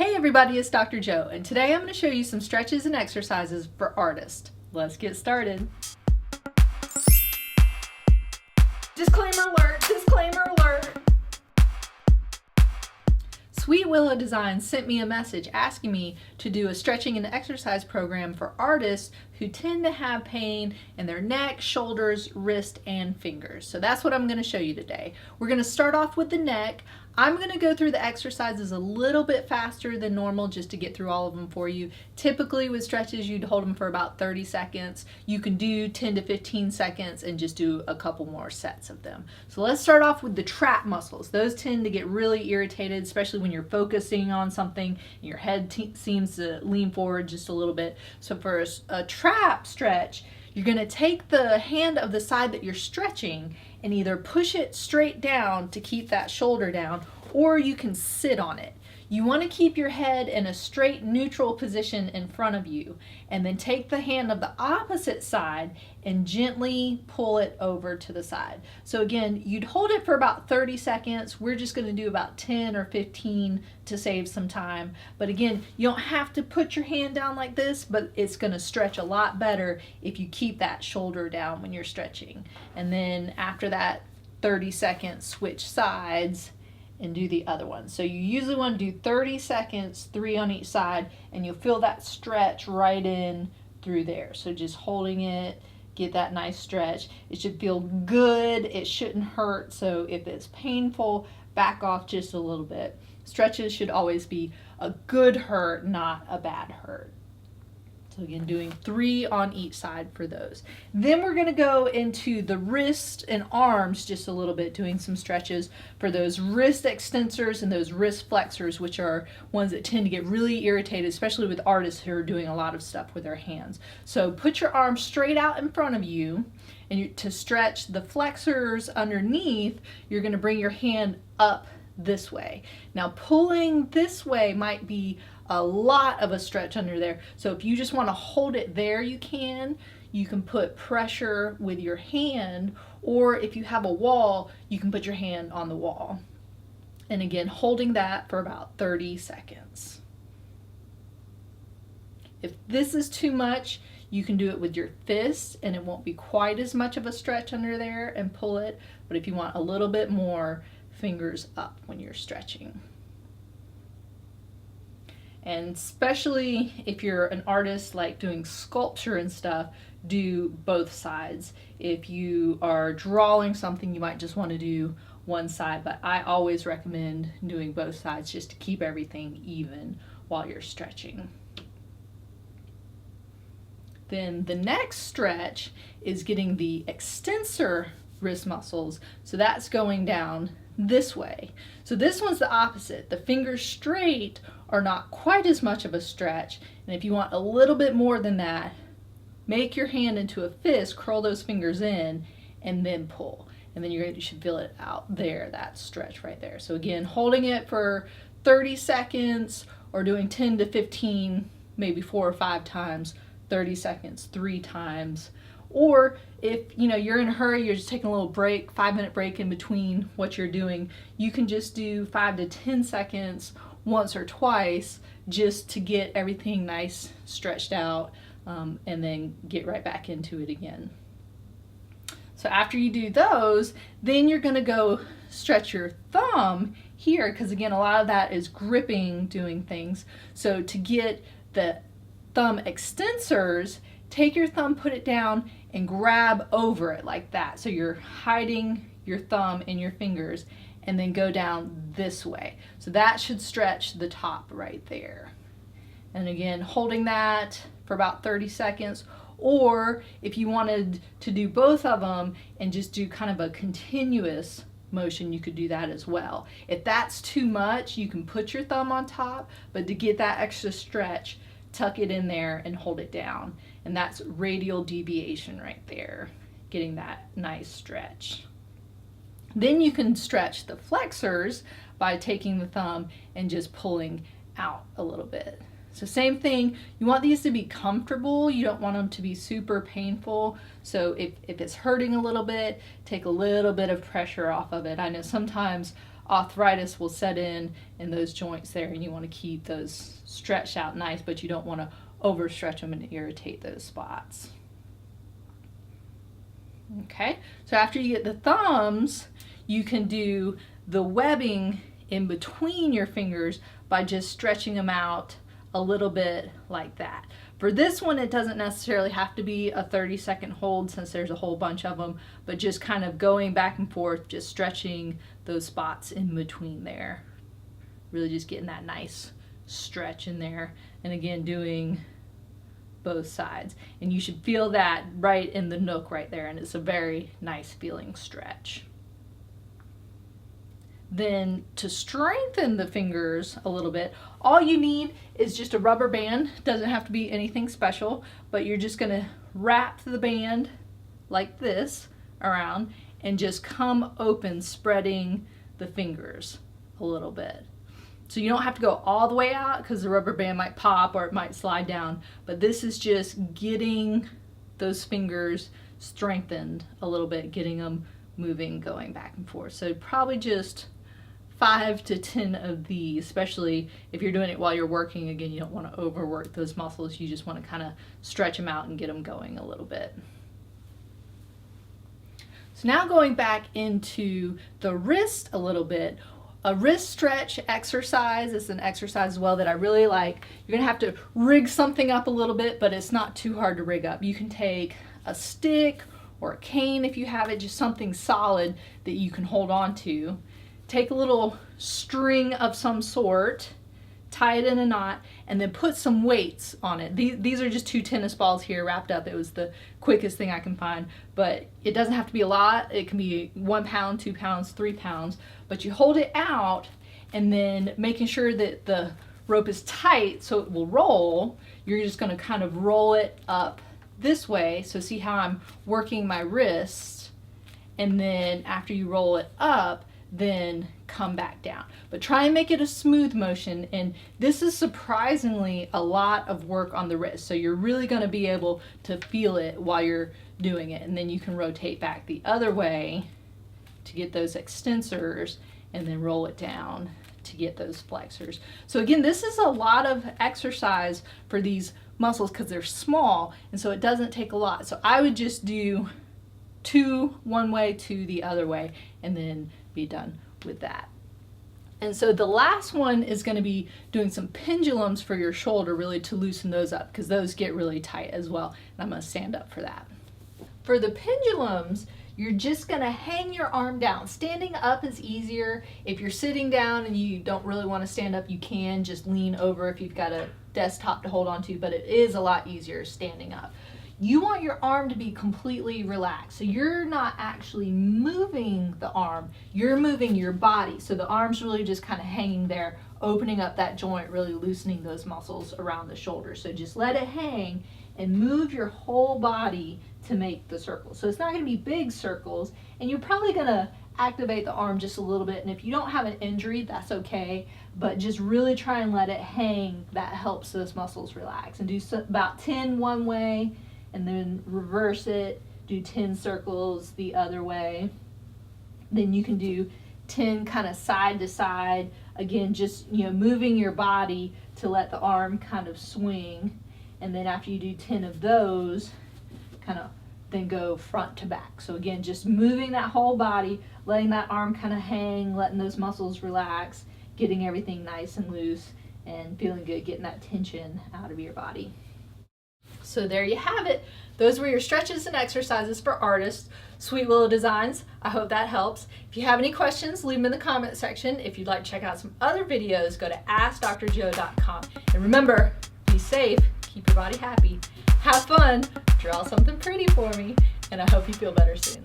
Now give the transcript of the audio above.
Hey everybody, it's Dr. Joe, and today I'm going to show you some stretches and exercises for artists. Let's get started. Disclaimer alert, disclaimer alert. Sweet Willow Designs sent me a message asking me to do a stretching and exercise program for artists who tend to have pain in their neck, shoulders, wrist, and fingers. So that's what I'm going to show you today. We're going to start off with the neck. I'm going to go through the exercises a little bit faster than normal just to get through all of them for you. Typically with stretches you'd hold them for about 30 seconds. You can do 10 to 15 seconds and just do a couple more sets of them. So let's start off with the trap muscles. Those tend to get really irritated, especially when you're focusing on something and your head seems to lean forward just a little bit. So for a trap stretch, you're going to take the hand of the side that you're stretching and either push it straight down to keep that shoulder down, or you can sit on it. You want to keep your head in a straight neutral position in front of you, and then take the hand of the opposite side and gently pull it over to the side. So again, you'd hold it for about 30 seconds. We're just going to do about 10 or 15 to save some time. But again, you don't have to put your hand down like this, but it's going to stretch a lot better if you keep that shoulder down when you're stretching. And then after that 30 seconds, switch sides and do the other one. So you usually want to do 30 seconds, 3 on each side, and you'll feel that stretch right in through there. So just holding it, get that nice stretch. It should feel good, it shouldn't hurt, so if it's painful, back off just a little bit. Stretches should always be a good hurt, not a bad hurt. So again, doing 3 on each side for those. Then we're going to go into the wrist and arms just a little bit, doing some stretches for those wrist extensors and those wrist flexors, which are ones that tend to get really irritated, especially with artists who are doing a lot of stuff with their hands. So put your arm straight out in front of you, and to stretch the flexors underneath, you're going to bring your hand up this way. Now pulling this way might be a lot of a stretch under there. So if you just want to hold it there, you can put pressure with your hand, or if you have a wall, you can put your hand on the wall. And again, holding that for about 30 seconds. If this is too much, you can do it with your fist and it won't be quite as much of a stretch under there and pull it. But if you want a little bit more, fingers up when you're stretching. And especially if you're an artist like doing sculpture and stuff, do both sides. If you are drawing something, you might just want to do one side, but I always recommend doing both sides just to keep everything even while you're stretching. Then the next stretch is getting the extensor wrist muscles. So that's going down this way. So this one's the opposite. The fingers straight are not quite as much of a stretch, and if you want a little bit more than that, make your hand into a fist, curl those fingers in, and then pull. And then you should feel it out there, that stretch right there. So again, holding it for 30 seconds or doing 10 to 15, maybe 4 or 5 times, 30 seconds, 3 times. Or if you're in a hurry, you're just taking a little break, 5-minute break in between what you're doing, you can just do 5 to 10 seconds once or twice just to get everything nice stretched out, and then get right back into it again. So after you do those, then you're going to go stretch your thumb here, because again, a lot of that is gripping, doing things. So to get the thumb extensors, take your thumb, put it down, and grab over it like that. So you're hiding your thumb in your fingers, and then go down this way. So that should stretch the top right there. And again, holding that for about 30 seconds, or if you wanted to do both of them and just do kind of a continuous motion, you could do that as well. If that's too much, you can put your thumb on top, but to get that extra stretch, tuck it in there and hold it down. And that's radial deviation right there, getting that nice stretch. Then you can stretch the flexors by taking the thumb and just pulling out a little bit. So same thing, you want these to be comfortable, you don't want them to be super painful. So if it's hurting a little bit, take a little bit of pressure off of it. I know sometimes arthritis will set in those joints there, and you want to keep those stretched out nice, but you don't want to overstretch them and irritate those spots. Okay, so after you get the thumbs, you can do the webbing in between your fingers by just stretching them out a little bit like that. For this one, it doesn't necessarily have to be a 30-second hold since there's a whole bunch of them, but just kind of going back and forth, just stretching those spots in between there. Really just getting that nice stretch in there. And again, doing both sides. And you should feel that right in the nook right there, and it's a very nice feeling stretch. Then to strengthen the fingers a little bit, all you need is just a rubber band. Doesn't have to be anything special, but you're just gonna wrap the band like this around and just come open, spreading the fingers a little bit. So you don't have to go all the way out because the rubber band might pop or it might slide down, but this is just getting those fingers strengthened a little bit, getting them moving, going back and forth. So probably just 5 to 10 of these, especially if you're doing it while you're working. Again, you don't want to overwork those muscles. You just want to kind of stretch them out and get them going a little bit. So now going back into the wrist a little bit, a wrist stretch exercise is an exercise as well that I really like. You're gonna have to rig something up a little bit, but it's not too hard to rig up. You can take a stick or a cane if you have it, just something solid that you can hold on to. Take a little string of some sort, tie it in a knot, and then put some weights on it. These are just 2 tennis balls here wrapped up. It was the quickest thing I can find, but it doesn't have to be a lot. It can be 1 pound, 2 pounds, 3 pounds, but you hold it out, and then making sure that the rope is tight so it will roll, you're just gonna kind of roll it up this way. So see how I'm working my wrist, and then after you roll it up, then come back down. But try and make it a smooth motion, and this is surprisingly a lot of work on the wrist, so you're really going to be able to feel it while you're doing it. And then you can rotate back the other way to get those extensors, and then roll it down to get those flexors. So again, this is a lot of exercise for these muscles because they're small, and so it doesn't take a lot. So I would just do 2 one way, 2 the other way, and then be done with that. And so the last one is going to be doing some pendulums for your shoulder, really to loosen those up because those get really tight as well. And I'm going to stand up for that. For the pendulums, you're just going to hang your arm down. Standing up is easier. If you're sitting down and you don't really want to stand up, you can just lean over if you've got a desktop to hold on to, but it is a lot easier standing up. You want your arm to be completely relaxed. So you're not actually moving the arm, you're moving your body. So the arm's really just kind of hanging there, opening up that joint, really loosening those muscles around the shoulder. So just let it hang and move your whole body to make the circle. So it's not going to be big circles, and you're probably going to activate the arm just a little bit. And if you don't have an injury, that's okay, but just really try and let it hang. That helps those muscles relax. And do about 10 one way, and then reverse it, do 10 circles the other way. Then you can do 10 kind of side to side. Again, just moving your body to let the arm kind of swing. And then after you do 10 of those, kind of then go front to back. So again, just moving that whole body, letting that arm kind of hang, letting those muscles relax, getting everything nice and loose, and feeling good, getting that tension out of your body. So there you have it. Those were your stretches and exercises for artists. Sweet Willow Designs. I hope that helps. If you have any questions, leave them in the comment section. If you'd like to check out some other videos, go to AskDoctorJo.com. And remember, be safe, keep your body happy, have fun, draw something pretty for me, and I hope you feel better soon.